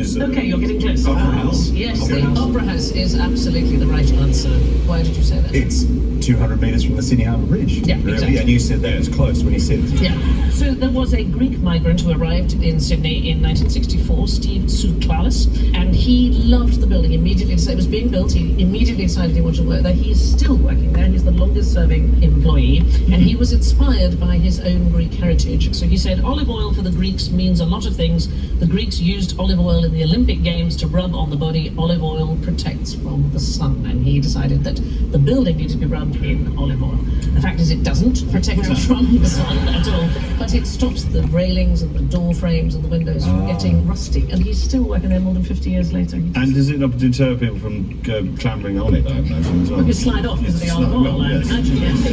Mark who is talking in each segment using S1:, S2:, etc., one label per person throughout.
S1: is
S2: Okay, you're getting close.
S1: Opera House.
S2: Yes,
S1: Opera
S2: the
S1: House.
S2: Opera House is absolutely the right answer. Why did you say that?
S1: It's 200 metres from the Sydney Harbour Bridge.
S2: Yeah,
S1: really.
S2: exactly.
S1: And you said that it's close when you said.
S2: Yeah. So there was a Greek migrant who arrived in Sydney in 1964, Steve Tsouklalis, and he loved the building immediately. So it was being built. He immediately decided he wanted to work there. He's still working there. He's the longest-serving employee, and he was inspired by his own Greek heritage. So he said, olive oil for the Greeks means a lot of things. The Greeks used olive oil in the Olympic Games to rub on the body. Olive oil protects from the sun, and he decided that the building needed to be rubbed in olive oil. The fact is, it doesn't protect you from the sun at all, but it stops the railings and the door frames and the windows from getting rusty. And he's still working there more than 50 years later.
S1: And does it not deter people from clambering on it, I imagine, as well?
S2: You slide off because of the olive oil, I
S1: yes.
S2: imagine, yes.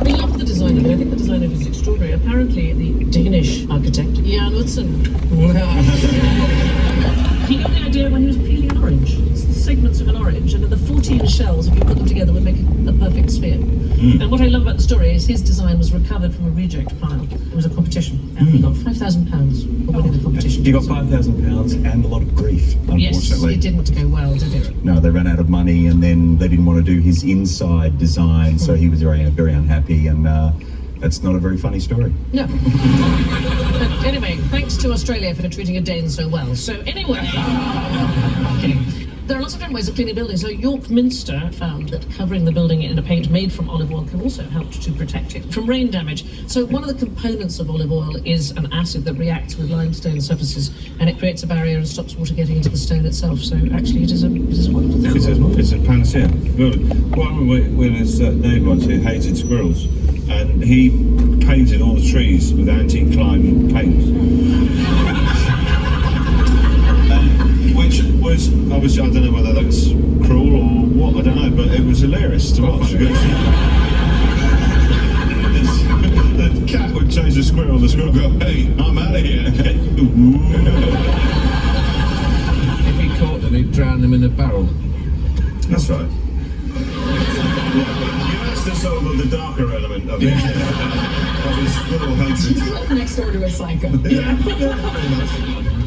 S2: I love the design of it. I think the design of it is extraordinary. Apparently, the Danish architect, Jan Utzon, he got the idea when he was peeling an orange. It's the segments of an orange, and the 14 shells, if you put them together, would make a perfect sphere. And what I love about the story is his design was recovered from a reject pile. It was a competition, and he got £5,000 for winning the competition.
S1: He got £5,000 and a lot of grief, unfortunately.
S2: Yes, it didn't go well, did it?
S1: No, they ran out of money, and then they didn't want to do his inside design, so he was very, very unhappy, and that's not a very funny story.
S2: No. But anyway, thanks to Australia for treating a Dane so well. So anyway, okay. There are lots of different ways of cleaning buildings. So York Minster found that covering the building in a paint made from olive oil can also help to protect it from rain damage. So one of the components of olive oil is an acid that reacts with limestone surfaces, and it creates a barrier and stops water getting into the stone itself. So actually it is a wonderful thing.
S3: It's a panacea. Well, with his neighbour once, he hated squirrels, and he painted all the trees with anti-climb paint. Which was, obviously, I don't know whether that's cruel or what, I don't know, but it was hilarious to watch. The cat would chase the squirrel would go, hey, I'm out of here.
S4: If he caught them, he'd drown them in a barrel.
S3: That's right. That's the sort of the darker element of it. Of his squirrel hatred.
S5: You live next door to a psycho.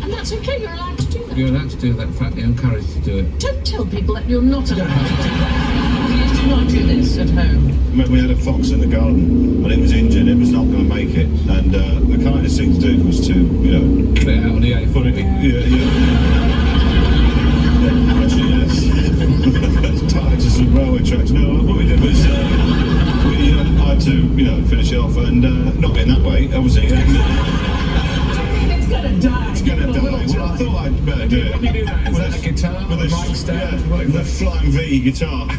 S2: And that's okay, you're allowed to do that.
S4: You're allowed to do that, in fact, you're encouraged to do it.
S2: Don't tell people that you're not allowed to do that. Please do not do this at home.
S3: We had a fox in the garden, and it was injured. It was not going to make it, and the kindest thing to do was to,
S4: Put it out on the
S3: put it.
S4: A40.
S3: Actually, yes. Tied to some railway tracks. No, what we did was I had to, finish it off, and not in that way, obviously.
S5: It's gonna die.
S3: It's going to die. Well, I thought I'd better do it.
S4: When you do that, is that a guitar
S3: with
S4: or a mic stand?
S3: the Flying V guitar. And I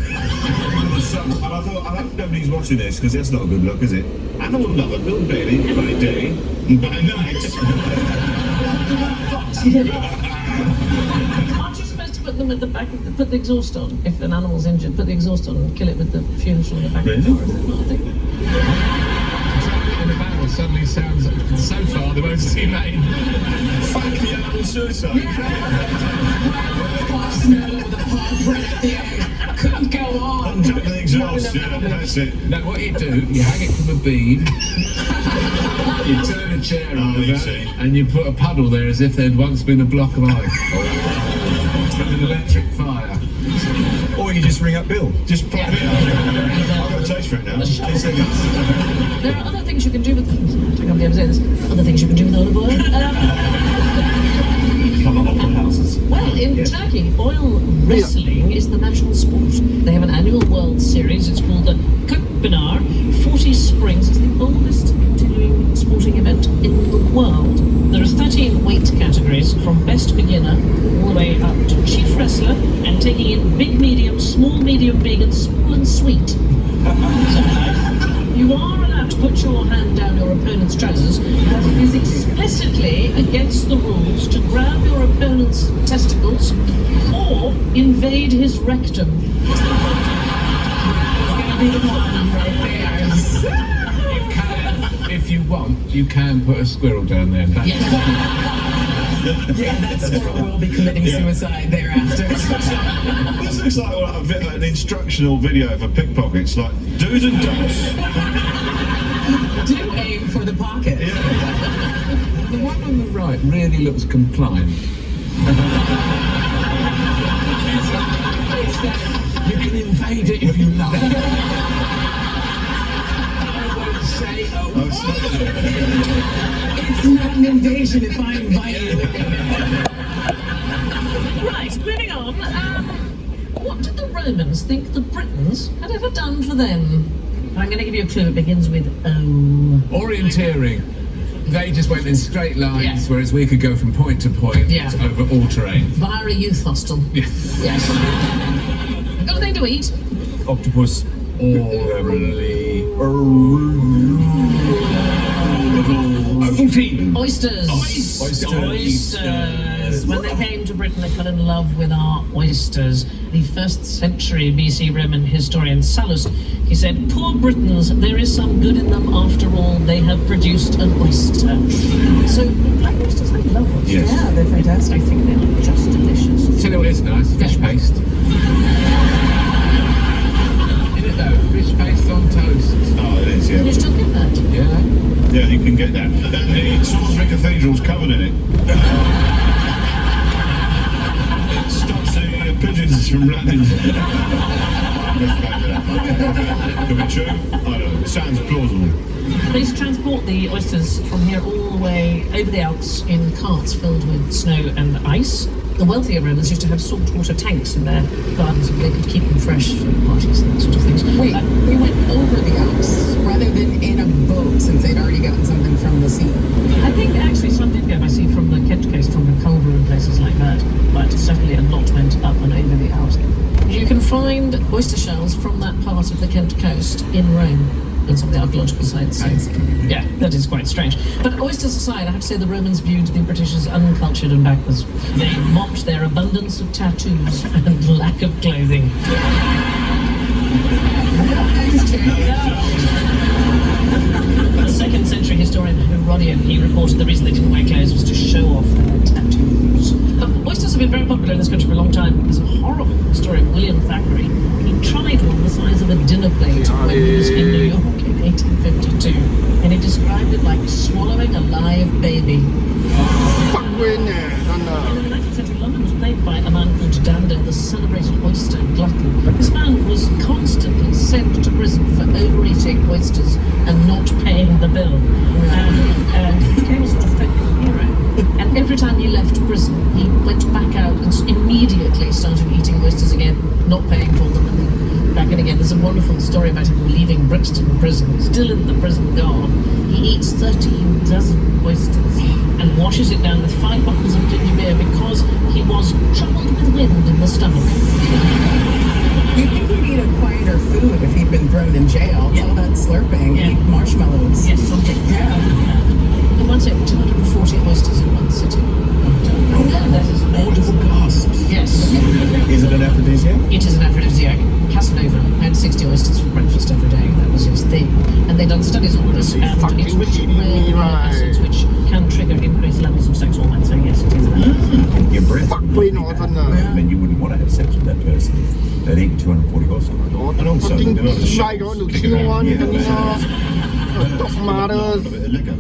S3: thought, I hope nobody's watching this, because that's not a good look, is it? Animal lover, Bill Bailey, by day and by night.
S2: Aren't you supposed to put them at the back of put the exhaust on? If an animal's injured, put the exhaust on and kill it with the fumes from the back of the car. Is that not a thing?
S4: In the barrel suddenly sounds so far the most humane.
S3: Fuck the animal suicide.
S5: Fox smell of the paw print at the end. Couldn't go on.
S3: Untap the exhaust, yeah, that's it.
S4: Now, what you do, you hang it from a beam, you turn a chair
S3: you
S4: over,
S3: see.
S4: and you put a puddle there as if there'd once been a block of ice. With an electric fire.
S1: Or you just ring up Bill.
S3: Just pop it in. I've got a taste for it now. 10 seconds.
S2: There are other things you can do with I can't believe I'm saying this. Other things you can do with olive oil. Well, in Turkey, oil wrestling is the national sport. They have an annual World Series. It's called the Kukbinar 40 Springs. It's the oldest continuing sporting event in the world. There are 13 weight categories, from best beginner all the way up to chief wrestler, and taking in big, medium, small, medium, big, and small and sweet. So, you are allowed to put your hand down your opponent's trousers, but it is explicitly against the rules to grab your opponent's testicles or invade his rectum.
S5: It's gonna be the one right there.
S4: You can, if you want, you can put a squirrel down there. That's
S5: Yeah, that squirrel will be committing suicide thereafter.
S3: This looks like an instructional video for pickpockets, like do's and don'ts.
S5: Do aim for the pocket.
S4: The one on the right really looks compliant.
S5: It's not an invasion if I invite you.
S2: Right, moving on. What did the Romans think the Britons had ever done for them? I'm going to give you a clue. It begins with O.
S4: Orienteering. They just went in straight lines,
S2: Yeah.
S4: whereas we could go from point to point
S2: Yeah.
S4: over all terrain.
S2: Via a youth hostel.
S4: Yeah.
S2: Yes. Got anything to eat?
S3: Octopus.
S4: Orally.
S3: Ovaltine.
S2: Oysters. Oysters. When they came to Britain, they fell in love with our oysters. The 1st century BC Roman historian Sallust, he said, "Poor Britons, there is some good in them after all. They have produced an oyster." So, black oysters, I love oysters.
S3: Yes.
S5: Yeah, they're
S2: I
S5: fantastic.
S2: think they are just delicious.
S4: Do you know what is nice? Fish paste. Isn't it though? Fish paste on toast.
S3: Oh, it is,
S2: Can you
S3: yeah.
S2: still get that?
S4: Yeah.
S3: Yeah, you can get that. And the Salisbury Cathedral's covered in it. It stops the pigeons from landing. Could be true. I don't know. It sounds plausible.
S2: They used to transport the oysters from here all the way over the Alps in carts filled with snow and ice. The wealthier Romans used to have saltwater tanks in their gardens so they could keep them fresh for parties and that sort of things.
S5: Wait, we went over the Alps rather than in a boat since they'd already gotten something from the sea.
S2: I think actually some did go by sea from the Kent coast, from the Culver and places like that, but certainly a lot went up and over the Alps. You can find oyster shells from that part of the Kent coast in Rome and some of the archaeological sites. Yeah, that is quite strange. But oysters aside, I have to say the Romans viewed the British as uncultured and backwards. They mocked their abundance of tattoos and lack of clothing. The 2nd century historian Herodian, he reported the reason they didn't wear clothes was to show off their tattoos. Oysters have been very popular in this country for a long time. There's a horrible story of William Thackeray. He tried one the size of a dinner plate when he was in New York in 1852, and he described it like swallowing a live baby. In the 19th century, London was plagued by a man called Dander, the celebrated oyster glutton. This man was constantly sent to prison for overeating oysters and not paying the bill. And he became a sort of folk hero. And every time he left prison, he went back out and immediately started eating oysters again, not paying for them, and then back in again. There's a wonderful story about him leaving Brixton prison, still in the prison guard. He eats 13 dozen oysters and washes it down with 5 bottles of ginger beer because he was troubled with wind in the stomach.
S5: You'd think he'd eat a quieter food if he'd been thrown in jail. It's all that slurping.
S2: Yeah.
S5: Eat marshmallows.
S2: Yes, something.
S5: Yeah.
S2: He once ate 240 oysters in one sitting. That is
S1: Audible gasps.
S2: Yes.
S1: Is it an aphrodisiac?
S2: It is an aphrodisiac. Casanova had 60 oysters for breakfast every day. That was his thing. And they'd done studies on this, and it's rich in rare amino acids which can trigger increased levels of sex hormones. So yes, it is.
S1: Your breath. I mean, you wouldn't want to have sex with that person. They'd eaten 240 oysters. And also, they're not a shot. Kicking around. Yeah, a bit of liquor.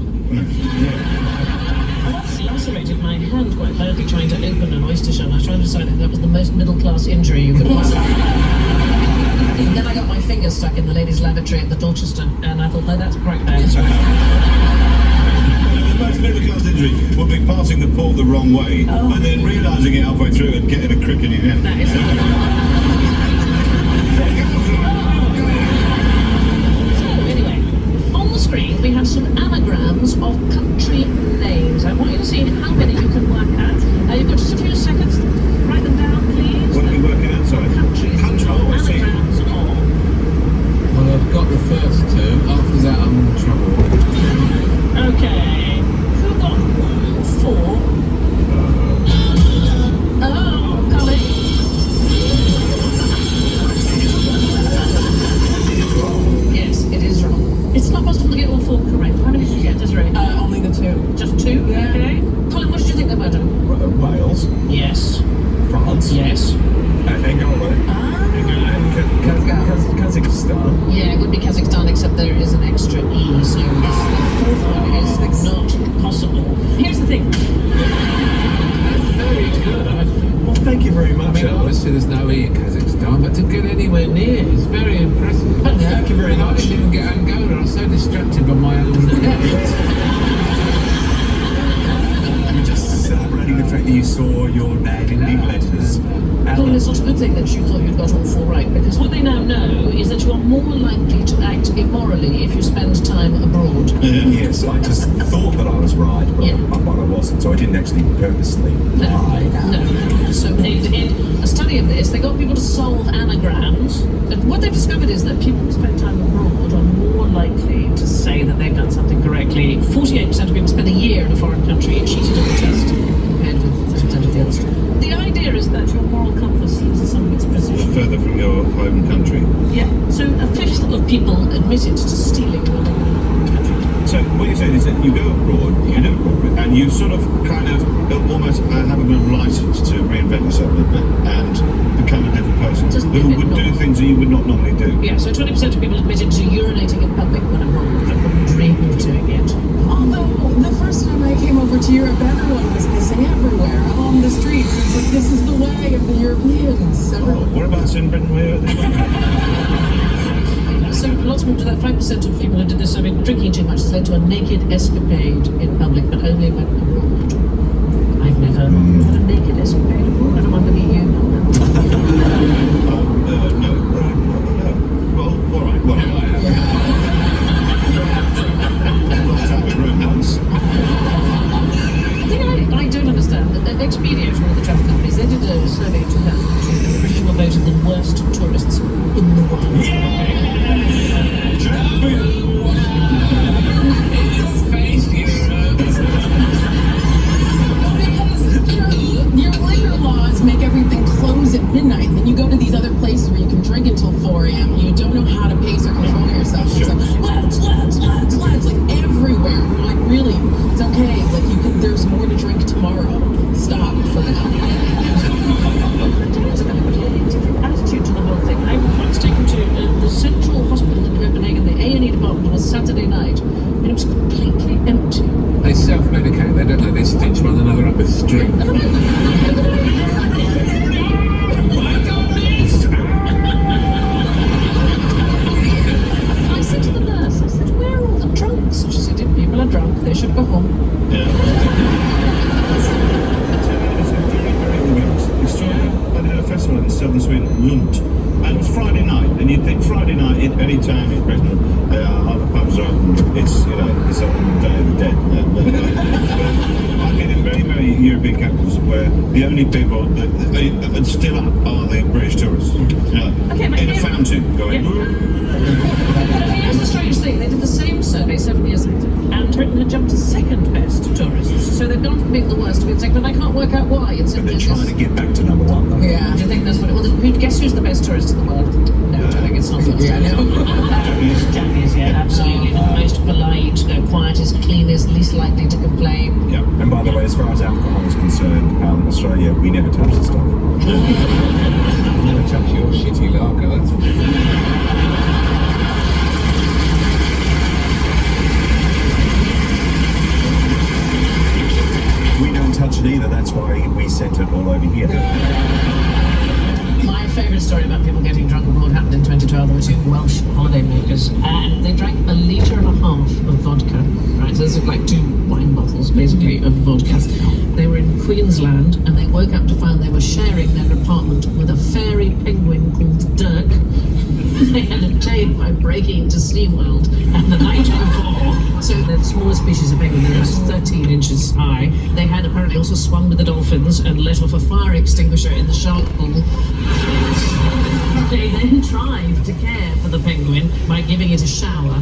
S2: I once lacerated my hand quite badly trying to open an oyster shell. I was trying to decide if that was the most middle-class injury you could possibly. And then I got my finger stuck in the ladies' lavatory at the Dorchester, and I thought, no, that's quite bad.
S3: The most middle-class injury would be passing the port the wrong way and then realising it halfway through and getting a crick in your head.
S2: That is So anyway, on the screen we have some anagrams of country names. I want you to see how many you can work out. You've got just a few seconds. Write them down, please.
S3: What are we working outside?
S2: Countries.
S3: Country. Oh, I see.
S2: Anagrams of.
S4: Well, I've got the first two. After that, I'm in trouble.
S2: Okay. Who got 4?
S1: Thank you very
S4: I
S1: much,
S4: mean,
S1: Alan.
S4: obviously there's no E in Kazakhstan, but to get anywhere near is very impressive.
S1: Thank you very
S4: I
S1: much.
S4: didn't even get Angola. I was so distracted by my own.
S1: We're just celebrating the fact that you saw your name in big letters.
S2: Well, it's not a good thing that you thought you'd got all four right, because what they now know is that you are more likely to act immorally if you spend time abroad.
S1: Yes, I just thought that I was right, but,
S2: Yeah.
S1: but I wasn't, so I didn't actually purposely lie.
S2: No. So they did a study of this. They got people to solve anagrams. And what they've discovered is that people who spend time abroad are more likely to say that they've done something correctly. 48% of people spend a year in a foreign country and cheated on the test, compared with 30% of the others. The idea is that your moral compass loses some of its precision.
S3: Further from your home country.
S2: Yeah. So a fifth of people admitted to stealing while they were in a foreign country.
S3: So what you're saying is that you go abroad, you live abroad, and you sort of kind of almost have a bit of license to reinvent yourself a little bit and become a different person
S2: Just be a
S3: who
S2: bit
S3: would do
S2: normal.
S3: things that you would not normally do.
S2: Yeah, so 20% of people admitted to urinating in public when abroad, but wouldn't dream of doing it.
S5: Although the first time I came over to Europe, everyone was pissing everywhere on the streets. It's like, this is the way of the Europeans. Everyone.
S3: Whereabouts in Britain were you?
S2: So lots of people do that. 5% of people who did this survey, drinking too much has led to a naked escapade in public, but only when abroad. I've never had a naked escapade abroad. I don't want to be you.
S3: No. Well, all right. Well, romance.
S2: The thing I don't understand, that Expedia, one of the travel companies, they did a survey in 2002, and the British were voted the worst tourists in the world.
S5: Because your liquor laws make everything close at midnight, and then you go to these other places where you can drink until 4 a.m. You don't know how to pace or control yourself. It's like, let's, like everywhere. We're like, really, it's okay. Like there's more to drink tomorrow. Stop for now.
S2: It's a completely different attitude to the whole thing. I was once taken to the central hospital in Copenhagen, the A&E department, on a Saturday night, and it was completely empty.
S4: They self-medicate, they don't they? They stitch one another up with string.
S2: I said to the nurse, I said, where are all the drunks? And she said, if people are drunk, they should go home.
S3: Yeah. We did a festival in southern Sweden, Lund, and it was Friday night. And you'd think Friday night in any town in Britain, all the pubs are open. It's it's on the Day of the Dead. I've been in very, very European capitals where the only people that are still up are the British tourists.
S2: Okay, but
S3: in a
S2: here-
S3: fountain going.
S2: Here's the strange thing. They did the same survey 7 years later, and Britain had jumped to second best tourists. So they've gone from being the worst to being second, and I can't work out why. It's
S1: But they're
S2: simply
S1: trying to get back to number one, though.
S5: Yeah.
S2: Do you think that's what it was? Guess who's the best tourist in the world? No, I think it's not.
S5: Yeah, no.
S2: Japanese, yeah, absolutely. The most polite, quietest, cleanest, least likely to complain.
S1: Yeah. And by the way, as far as alcohol is concerned, Australia, we never touch the stuff.
S4: Never touch your shitty lager, that's...
S1: We don't touch it either. That's why we sent it all over here.
S2: My favourite story about people getting drunk abroad happened in 2012. There were two Welsh holidaymakers, and they drank 1.5 litres of vodka. Right, so this is like 2 wine bottles, basically, of vodka. They were in Queensland, and they woke up to find they were sharing their apartment with a fairy penguin called Dirk. They had obtained by breaking into SeaWorld, and the night before, so they're the smallest species of penguin, they're just 13 inches high. They had apparently also swum with the dolphins and let off a fire extinguisher in the shark pool. They then tried to care for the penguin by giving it a shower.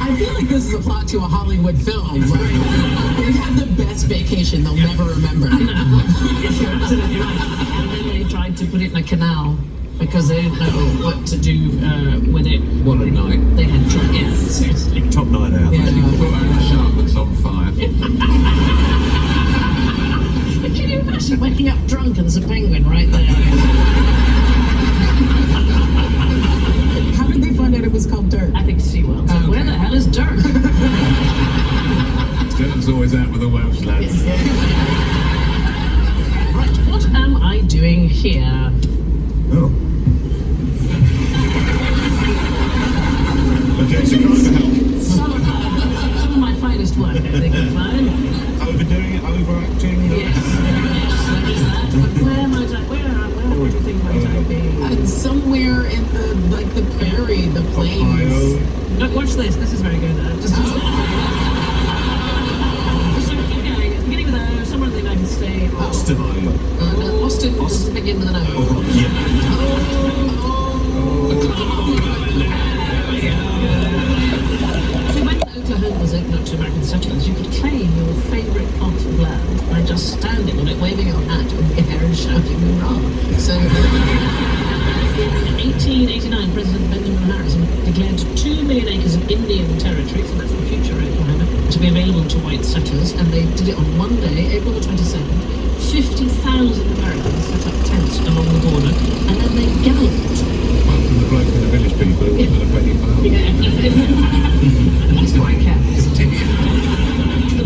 S5: I feel like this is a plot to a Hollywood film. Right? They've had the best vacation they'll never remember.
S2: Yes, you're absolutely right. And then they tried to put it in a canal because they didn't know what to do with it.
S4: What a night.
S2: They had tried, yeah, seriously.
S1: Top night out.
S5: Yeah.
S4: Put out a shark that's on fire.
S2: But can you imagine waking up drunk and there's a penguin right there?
S5: How did they find out it was called Dirk?
S2: I think SeaWorld. So where the hell is Dirk?
S4: Sterling's always out with the Welsh lads.
S2: arriving here.
S3: Oh. Okay, so kind of help.
S2: Some of my finest work, I think you'll find.
S3: Overdoing it, overacting.
S2: Yes, there is that. But where might I, where would you think might I be?
S5: Somewhere in the prairie, the plains.
S3: Ohio.
S2: Look, watch this. This is very good. Just keep going. It's beginning with O, somewhere in the United States.
S3: Austin, Iowa.
S2: No, Austin doesn't begin with an O.
S3: Oh, yeah.
S2: So when Oklahoma was opened up to American settlers, you could claim your favourite plot of land by just standing on it, waving your hat in the air and shouting hurrah. So in 1889, President Benjamin Harrison declared 2 million acres of Indian territory, so that's the future Oklahoma, to be available to white settlers, and they did it on one day, April the 27th. 50,000 Americans set up tents along the border, and then they galloped.
S4: Apart from the bloke and the village people who were a penny for
S2: That's quite careful.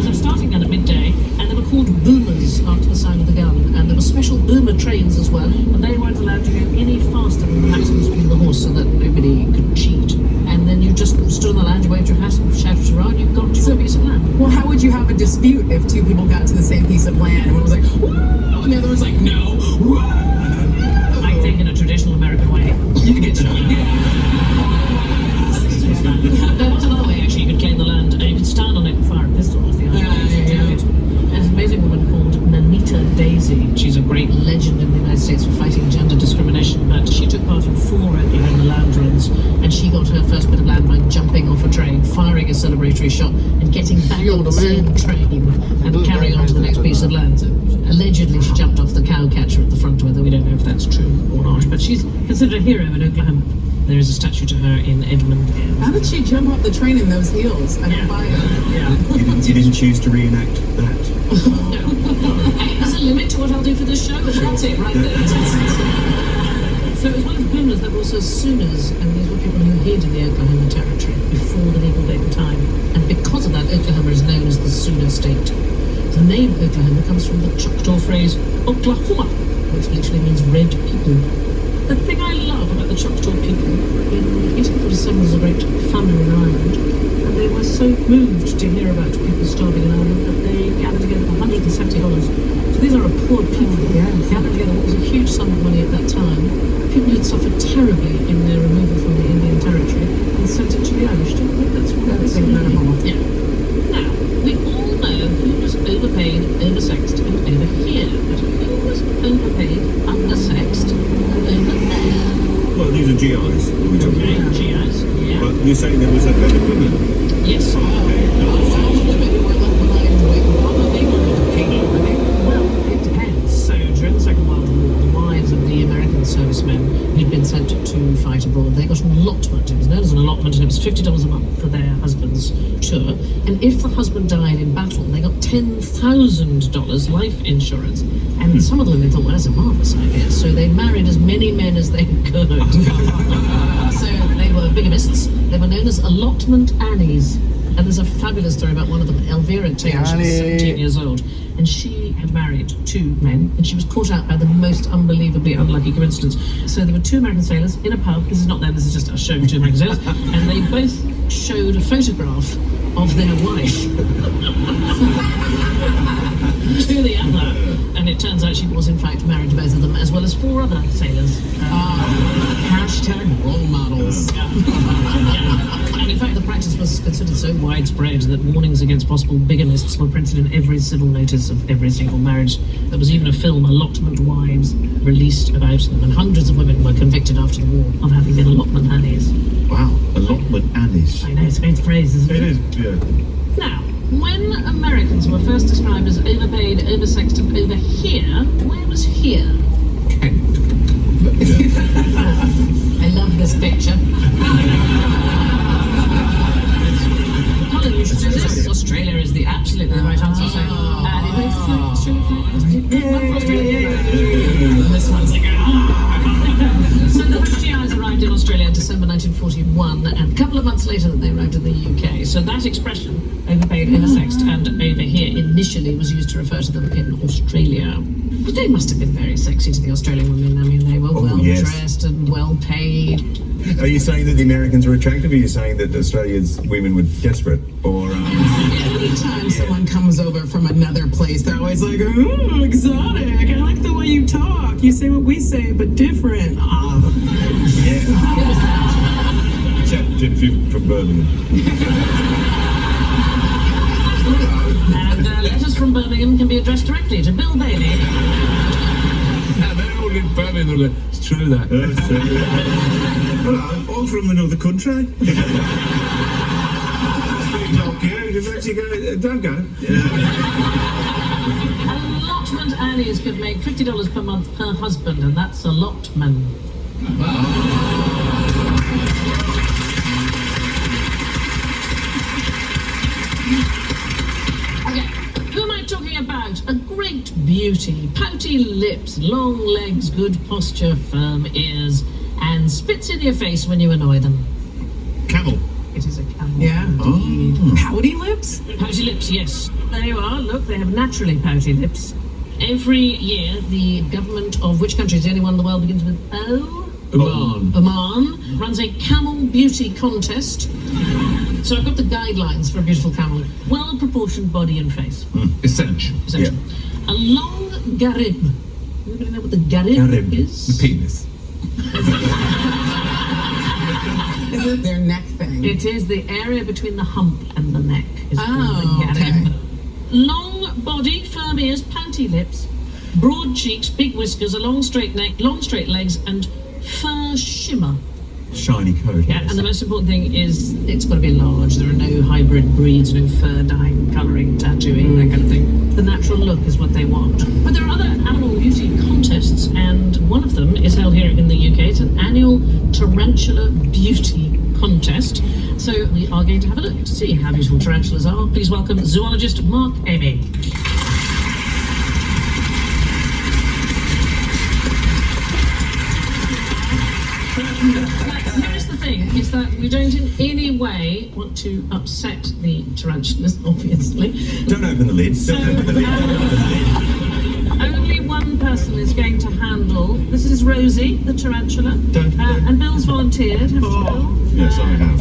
S2: So starting gun at midday, and they were called boomers after the sound of the gun, and there were special boomer trains as well, and they weren't allowed to go any faster than the maximum speed of the horse so that nobody could cheat. And then you just stood on the land, you waved your hat and shouted around, you got to a piece of land.
S5: Well, how would you have a dispute if two people got to the same piece of land and one was like, whoa, and the other was like, no, whoa?
S2: I think in a traditional American way, you get shot. There was another way actually you could claim the land, and you could stand on it and fire a pistol off the other. There's an amazing woman called Nanita Daisy. She's a great legend in the United States for fighting gender discrimination, but she took part in 4 Oklahoma land runs, and she got her first bit of land by jumping off a train, firing a celebratory shot, and getting back on the same train and carrying on to the next piece of land. So, allegedly, she jumped off the cow catcher at the front, whether we don't know if that's true or not, but she's considered a hero in Oklahoma. There is a statue to her in Edmond.
S5: How did she jump off the train in those heels? I don't buy it.
S2: Yeah.
S3: You didn't choose to reenact that.
S2: No. Hey, there's a limit to what I'll do for this show, but that's it right there. So as well as boomers, there were also Sooners, and these were people who hid in the Oklahoma Territory before the legal date and time. And because of that, Oklahoma is known as the Sooner State. The name Oklahoma comes from the Choctaw phrase Oklahoma, which literally means red people. The thing I love about the Choctaw people, in 1847 was a great famine in Ireland, and they were so moved to hear about people starving in Ireland that they gathered together $170. So these are a poor people, gathered together what was a huge sum of money at that time. People who'd suffered terribly in their removal from the Indian Territory and sent it to the Irish. Do you think that's what that's incredible? Yeah. Now, we all know who was overpaid, oversexed, and over here, but who was overpaid, undersexed, and over there?
S3: Well, these are GIs. We're talking
S2: Okay,
S3: about.
S2: GIs, yeah.
S3: But you're saying there was a better women.
S2: Yes.
S5: Women were left behind way more. They were overpaid, were they?
S2: Well, it depends. So during the Second World War, the wives of the American servicemen who'd been sent to fight abroad, they got an allotment. It was known as an allotment, and it was $50 a month for their husband's tour. And if the husband died in battle, they got $10,000 life insurance. And some of the women thought, well, that's a marvellous idea. So they married as many men as they could. So they were bigamists. They were known as allotment Annies. And there's a fabulous story about one of them, Elvira Taylor. She was 17 years old, and she had married 2 men, and she was caught out by the most unbelievably unlucky coincidence. So there were 2 American sailors in a pub. This is not them, this is just us showing 2 American sailors. And they both showed a photograph of their wife to the other. And it turns out she was in fact married to both of them, as well as 4 other sailors.
S5: Hashtag role models.
S2: And in fact, the practice was considered so widespread that warnings against possible bigamists were printed in every civil notice of every single marriage. There was even a film, Allotment Wives, released about them, and hundreds of women were convicted after the war of having been allotment Annies.
S3: Wow, allotment Annies.
S2: I know, it's a great phrase, isn't it?
S3: It is, yeah.
S2: Now, when Americans were first described as overpaid, oversexed, and over here, where was here? I love this picture. Colin, you should do this. Australia is the absolutely right answer. So,
S5: This one's like,
S2: So the GIs arrived in Australia in December 1941, and a couple of months later they arrived in the UK. So that expression, overpaid, oversexed, and over here, initially was used to refer to them in Australia. But they must have been very sexy to the Australian women. I mean, they were well
S1: yes.
S2: dressed and well paid.
S1: Are you saying that the Americans were attractive, or are you saying that Australia's women were desperate? Or
S5: Anytime someone comes over from another place, they're always like, "Ooh, exotic! I like the way you talk. You say what we say, but different."
S3: Chap from Birmingham.
S2: And letters from Birmingham can be addressed directly to Bill Bailey.
S4: Yeah, they're all in Birmingham. It's true that.
S3: Hello, all from another country. Don't go.
S2: Allotment Annies could make $50 per month per husband, and that's allotment. Okay, who am I talking about? A great beauty, pouty lips, long legs, good posture, firm ears, and spits in your face when you annoy them.
S3: Camel.
S2: It is a camel.
S5: Yeah.
S2: Indeed.
S5: Pouty lips?
S2: Pouty lips, yes. There you are. Look, they have naturally pouty lips. Every year, the government of which country is the only one in the world begins with O? Oman runs a camel beauty contest. So I've got the guidelines for a beautiful camel. Well-proportioned body and face.
S4: Essential.
S2: Essential. A long garib. Anybody know what the garib is?
S4: The penis.
S5: Is it their neck thing?
S2: It is the area between the hump and the neck. Is
S5: Oh,
S2: called the garib.
S5: okay.
S2: Long body, firm ears, pouty lips, broad cheeks, big whiskers, a long straight neck, long straight legs, and fur shimmer.
S1: shiny coat.
S2: Yeah, and the most important thing is it's got to be large. There are no hybrid breeds, no fur dyeing, colouring, tattooing, that kind of thing. The natural look is what they want. But there are other animal beauty contests, and one of them is held here in the UK. It's an annual tarantula beauty contest. So we are going to have a look to see how beautiful tarantulas are. Please welcome zoologist Mark Amy. Here's the thing, is that we don't in any way want to upset the tarantulas, obviously.
S1: Don't open the lid.
S2: So,
S1: Don't open the lid. Don't open the lid.
S2: only one person is going to handle. This is Rosie, the tarantula.
S1: Don't.
S2: And Bill's volunteered. Have Bill?
S3: Yes, I have.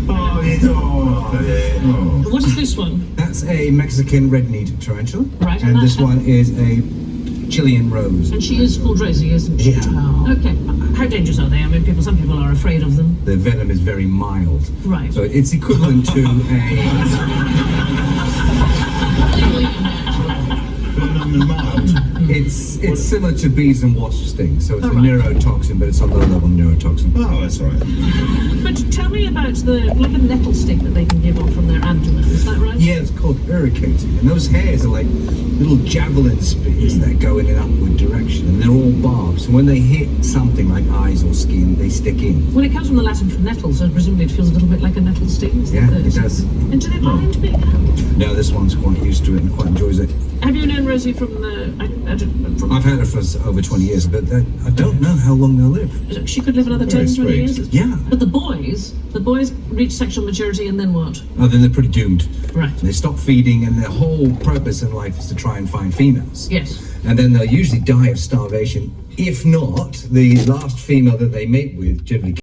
S1: Oh, it's oh,
S2: What is this one?
S6: That's a Mexican red-kneed tarantula.
S2: Right, and
S6: And this
S2: that-
S6: one is a Chilean rose.
S2: And she is called Rosie, isn't she?
S6: Yeah.
S2: Oh, okay. How dangerous are they? I mean, some people are afraid of them.
S6: The venom is very mild.
S2: Right.
S6: So it's equivalent to a... It's similar to bees and wasp stings. So it's a
S2: All right.
S6: neurotoxin, but it's a low-level neurotoxin.
S3: Oh, that's all right.
S2: But tell me about like a nettle stick that they can give off from their abdomen. Is that right?
S6: Yeah, it's called irrigating. And those hairs are like little javelin spears that go in an upward direction. And they're all barbs. And when they hit something like eyes or skin, they stick in.
S2: Well, it comes from the Latin for nettle, so presumably it feels a little bit like a nettle sting. Is
S6: Yeah,
S2: that
S6: it does.
S2: And do they mind being handled?
S6: No, this one's quite used to it and quite enjoys it.
S2: Have you known Rosie from the...
S6: I've had her for over 20 years, but I don't know how long they'll live.
S2: She could live another
S3: Very
S2: 10, 20
S3: sweet.
S2: years.
S6: Yeah.
S2: But the boys reach sexual maturity and then what?
S6: Oh, then they're pretty doomed.
S2: Right.
S6: They stop feeding, and their whole purpose in life is to try and find females.
S2: Yes.
S6: And then they'll usually die of starvation. If not, the last female that they mate with generally